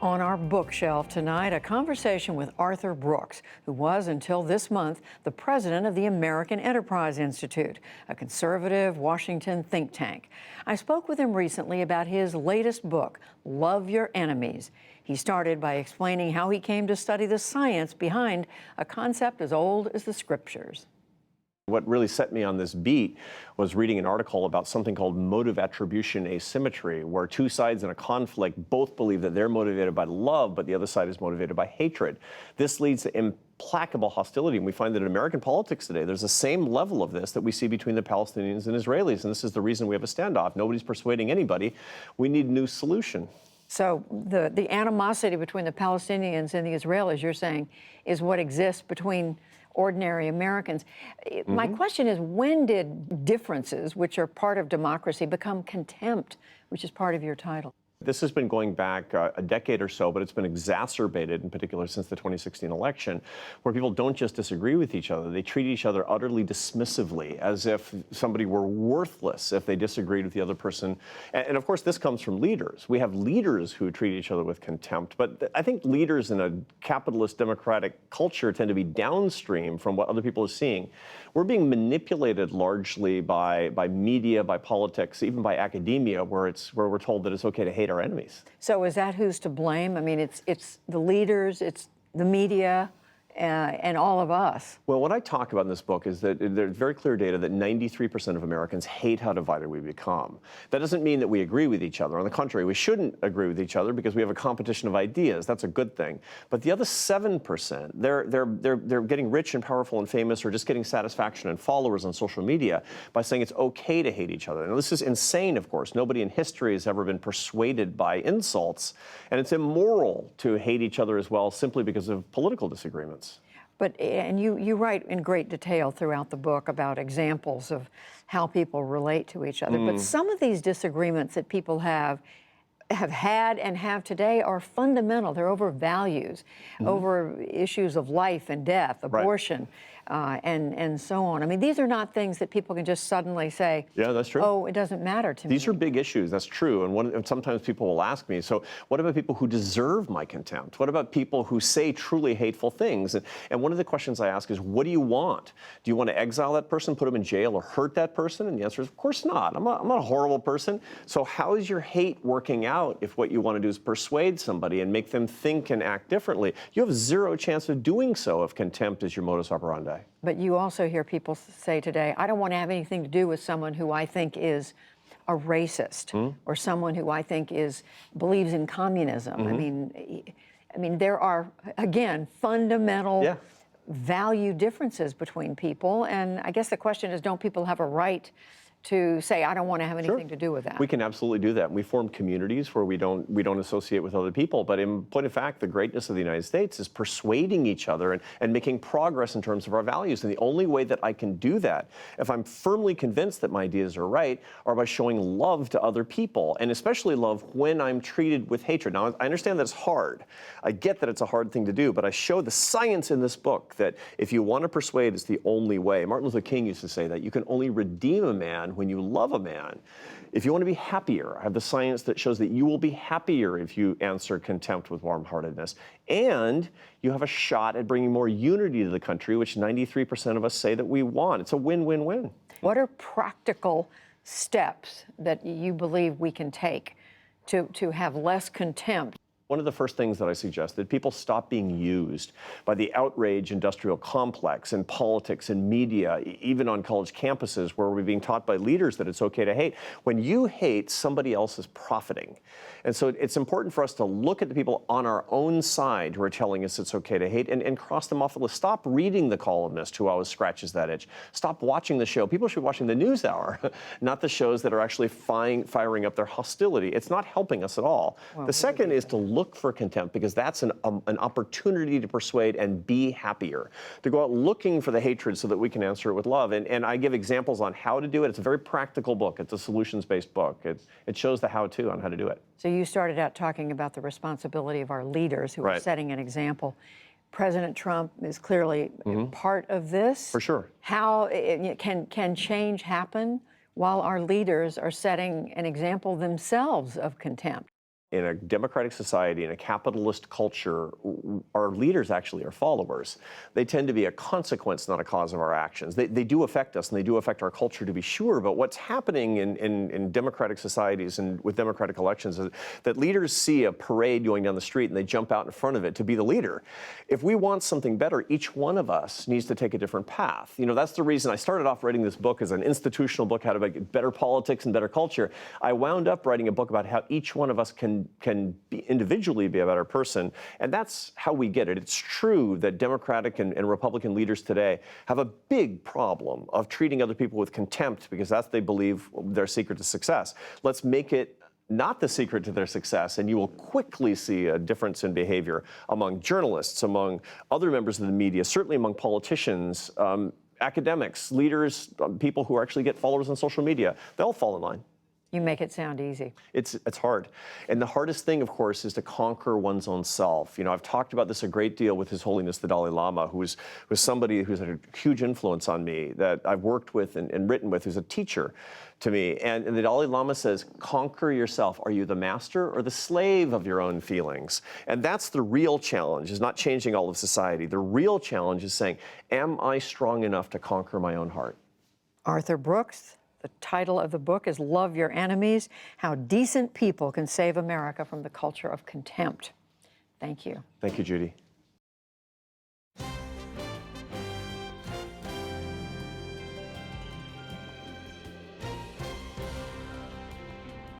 On our bookshelf tonight, a conversation with Arthur Brooks, who was, until this month, the president of the American Enterprise Institute, a conservative Washington think tank. I spoke with him recently about his latest book, Love Your Enemies. He started by explaining how he came to study the science behind a concept as old as the scriptures. What really set me on this beat was reading an article about something called motive attribution asymmetry, where two sides in a conflict both believe that they're motivated by love, but the other side is motivated by hatred. This leads to implacable hostility, and we find that in American politics today, there's the same level of this that we see between the Palestinians and Israelis, and this is the reason we have a standoff. Nobody's persuading anybody. We need a new solution. So the animosity between the Palestinians and the Israelis, you're saying, is what exists between ordinary Americans. My question is, when did differences, which are part of democracy, become contempt, which is part of your title? This has been going back a decade or so, but it's been exacerbated, in particular since the 2016 election, where people don't just disagree with each other. They treat each other utterly dismissively, as if somebody were worthless if they disagreed with the other person. And of course, this comes from leaders. We have leaders who treat each other with contempt, but I think leaders in a capitalist democratic culture tend to be downstream from what other people are seeing. We're being manipulated largely by media, by politics, even by academia, where we're told that it's okay to hate our enemies. So is that who's to blame? I mean, it's the leaders, it's the media, and all of us. Well, what I talk about in this book is that there's very clear data that 93% of Americans hate how divided we become. That doesn't mean that we agree with each other. On the contrary, we shouldn't agree with each other because we have a competition of ideas. That's a good thing. But the other 7%, they're getting rich and powerful and famous, or just getting satisfaction and followers on social media by saying it's okay to hate each other. Now, this is insane, of course. Nobody in history has ever been persuaded by insults, and it's immoral to hate each other as well simply because of political disagreements. And you write in great detail throughout the book about examples of how people relate to each other. But some of these disagreements that people have had and have today are fundamental. They're over values, over issues of life and death, abortion, and so on. I mean, these are not things that people can just suddenly say, yeah, that's true. Oh, it doesn't matter to me. These are big issues, that's true. And sometimes people will ask me, so what about people who deserve my contempt? What about people who say truly hateful things? And one of the questions I ask is, what do you want? Do you want to exile that person, put them in jail, or hurt that person? And the answer is, of course not. I'm not a horrible person. So how is your hate working out if what you want to do is persuade somebody and make them think and act differently? You have zero chance of doing so if contempt is your modus operandi. But you also hear people say today, I don't want to have anything to do with someone who I think is a racist or someone who I think believes in communism. I mean, there are, again, fundamental value differences between people. And I guess the question is, don't people have a right to say, I don't want to have anything to do with that? We can absolutely do that. We form communities where we don't associate with other people. But in point of fact, the greatness of the United States is persuading each other and making progress in terms of our values. And the only way that I can do that, if I'm firmly convinced that my ideas are right, are by showing love to other people, and especially love when I'm treated with hatred. Now, I understand that it's hard. I get that it's a hard thing to do, but I show the science in this book that if you want to persuade, it's the only way. Martin Luther King used to say that you can only redeem a man when you love a man. If you want to be happier, I have the science that shows that you will be happier if you answer contempt with warm-heartedness. And you have a shot at bringing more unity to the country, which 93% of us say that we want. It's a win-win-win. What are practical steps that you believe we can take to have less contempt? One of the first things that I suggested, people stop being used by the outrage industrial complex in politics and media, even on college campuses where we're being taught by leaders that it's okay to hate. When you hate, somebody else is profiting. And so it's important for us to look at the people on our own side who are telling us it's okay to hate and cross them off the list. Stop reading the columnist who always scratches that itch. Stop watching the show. People should be watching the NewsHour, not the shows that are actually firing up their hostility. It's not helping us at all. Well, the second is to look for contempt, because that's an opportunity to persuade and be happier. To go out looking for the hatred so that we can answer it with love. And I give examples on how to do it. It's a very practical book. It's a solutions-based book. It shows the how-to on how to do it. So you started out talking about the responsibility of our leaders who are setting an example. President Trump is clearly part of this. For sure. How can change happen while our leaders are setting an example themselves of contempt? In a democratic society, in a capitalist culture, our leaders actually are followers. They tend to be a consequence, not a cause of our actions. They do affect us, and they do affect our culture, to be sure. But what's happening in democratic societies and with democratic elections is that leaders see a parade going down the street and they jump out in front of it to be the leader. If we want something better, each one of us needs to take a different path. You know, that's the reason I started off writing this book as an institutional book, how to make better politics and better culture. I wound up writing a book about how each one of us can individually be a better person, and that's how we get it. It's true that Democratic and Republican leaders today have a big problem of treating other people with contempt because that's, they believe, their secret to success. Let's make it not the secret to their success, and you will quickly see a difference in behavior among journalists, among other members of the media, certainly among politicians, academics, leaders, people who actually get followers on social media. They'll fall in line. You make it sound easy. It's hard. And the hardest thing, of course, is to conquer one's own self. You know, I've talked about this a great deal with His Holiness the Dalai Lama, who was somebody who's had a huge influence on me, that I've worked with and written with, who's a teacher to me. And the Dalai Lama says, conquer yourself. Are you the master or the slave of your own feelings? And that's the real challenge, is not changing all of society. The real challenge is saying, am I strong enough to conquer my own heart? Arthur Brooks, the title of the book is Love Your Enemies: How Decent People Can Save America from the Culture of Contempt. Thank you. Thank you, Judy.